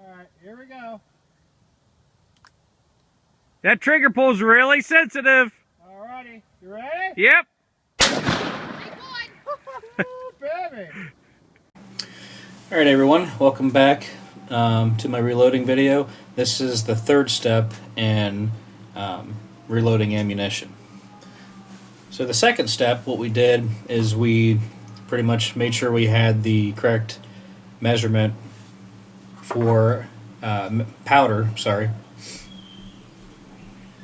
Alright, here we go. That trigger pull's really sensitive. Alrighty, you ready? Yep. Baby. Alright everyone, welcome back to my reloading video. This is the third step in reloading ammunition. So the second step, what we did is we pretty much made sure we had the correct measurement for powder,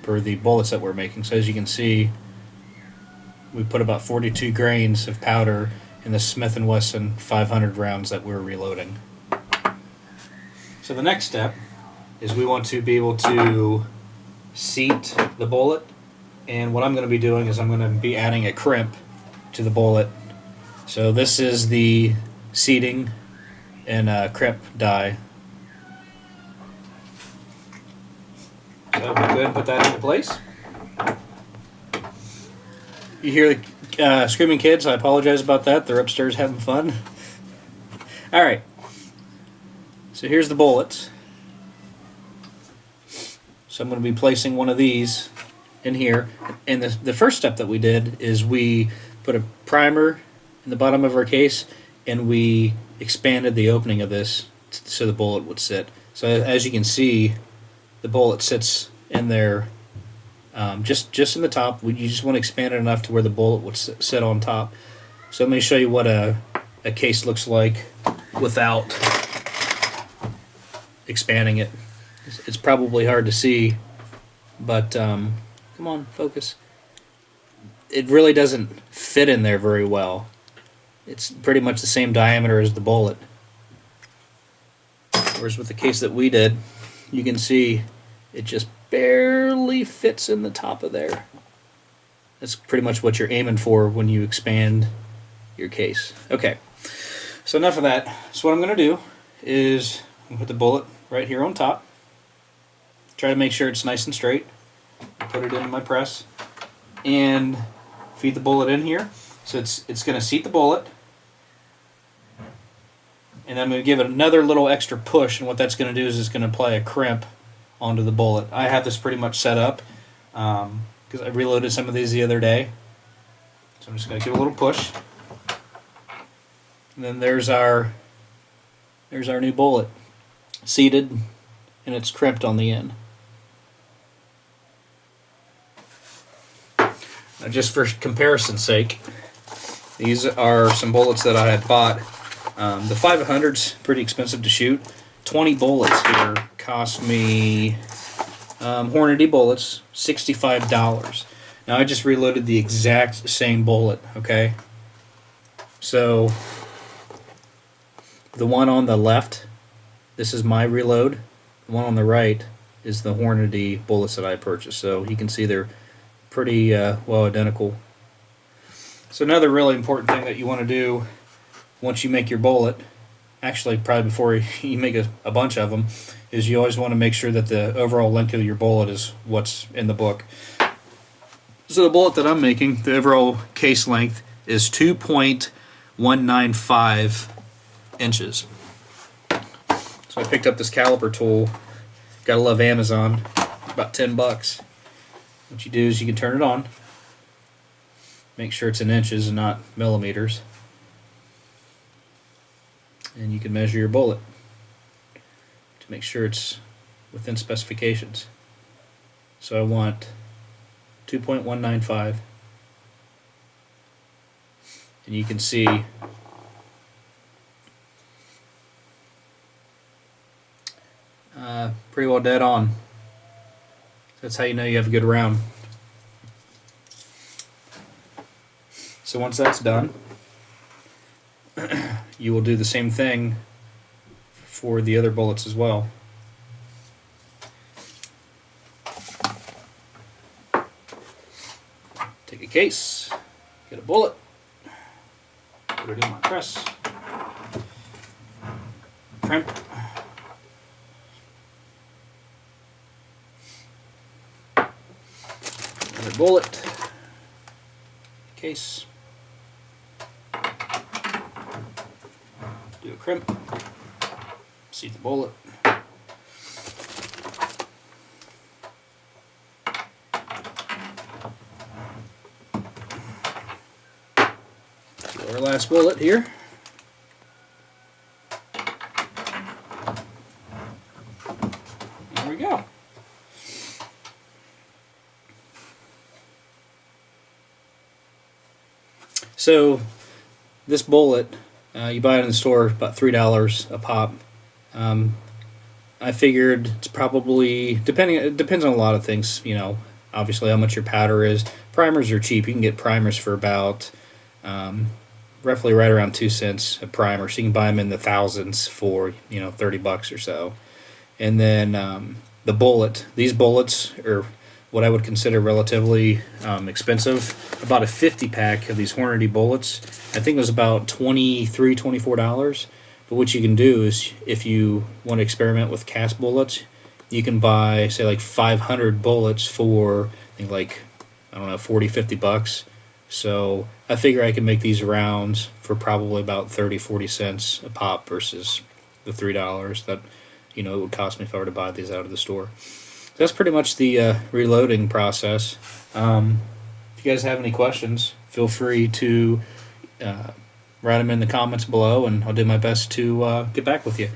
for the bullets that we're making. So as you can see, we put about 42 grains of powder in the Smith & Wesson 500 rounds that we're reloading. So the next step is we want to be able to seat the bullet, and what I'm going to be doing is I'm going to be adding a crimp to the bullet. So this is the seating and crimp die. So we'll go ahead and put that into place. You hear the screaming kids. I apologize about that. They're upstairs having fun. Alright. So here's the bullets. So I'm going to be placing one of these in here. And the first step that we did is we put a primer in the bottom of our case and we expanded the opening of this so the bullet would sit. So as you can see, the bullet sits in there just in the top. You just want to expand it enough to where the bullet would sit on top. So let me show you what a case looks like without expanding it. It's probably hard to see, but come on, focus. It really doesn't fit in there very well. It's pretty much the same diameter as the bullet. Whereas with the case that we did, you can see it just barely fits in the top of there. That's pretty much what you're aiming for when you expand your case. Okay, so enough of that. So what I'm going to do is I'm going to put the bullet right here on top. Try to make sure it's nice and straight. Put it into my press and feed the bullet in here. So it's going to seat the bullet. And then I'm going to give it another little extra push, and what that's going to do is it's going to apply a crimp onto the bullet. I have this pretty much set up because I reloaded some of these the other day. So I'm just going to give a little push. And then there's our new bullet, seated, and it's crimped on the end. Now just for comparison's sake, these are some bullets that I had bought. The 500's pretty expensive to shoot. 20 bullets here cost me, Hornady bullets, $65. Now I just reloaded the exact same bullet, okay? So the one on the left, this is my reload. The one on the right is the Hornady bullets that I purchased. So you can see they're pretty well identical. So another really important thing that you want to do once you make your bullet, actually probably before you make a bunch of them, is you always want to make sure that the overall length of your bullet is what's in the book. So the bullet that I'm making, the overall case length is 2.195 inches. So I picked up this caliper tool. Gotta love Amazon. About 10 bucks. What you do is you can turn it on. Make sure it's in inches and not millimeters. And you can measure your bullet to make sure it's within specifications. So I want 2.195, and you can see pretty well dead on. That's how you know you have a good round. So once that's done, you will do the same thing for the other bullets as well. Take a case, get a bullet, put it in my press, crimp, another bullet, case, do a crimp, seat the bullet, last bullet here. There we go. So this bullet, you buy it in the store, about $3 a pop. I figured it's probably, it depends on a lot of things, you know, obviously how much your powder is. Primers are cheap. You can get primers for about roughly right around 2 cents a primer. So you can buy them in the thousands for, you know, $30 or so. And then the bullet, these bullets are what I would consider relatively expensive. About a 50 pack of these Hornady bullets, I think it was about $23, $24. But what you can do is, if you want to experiment with cast bullets, you can buy, say, like 500 bullets for, I think, like, I don't know, 40, 50 bucks. So I figure I can make these rounds for probably about 30, 40 cents a pop versus the $3 that, you know, it would cost me if I were to buy these out of the store. That's pretty much the reloading process. If you guys have any questions, feel free to write them in the comments below, and I'll do my best to get back with you.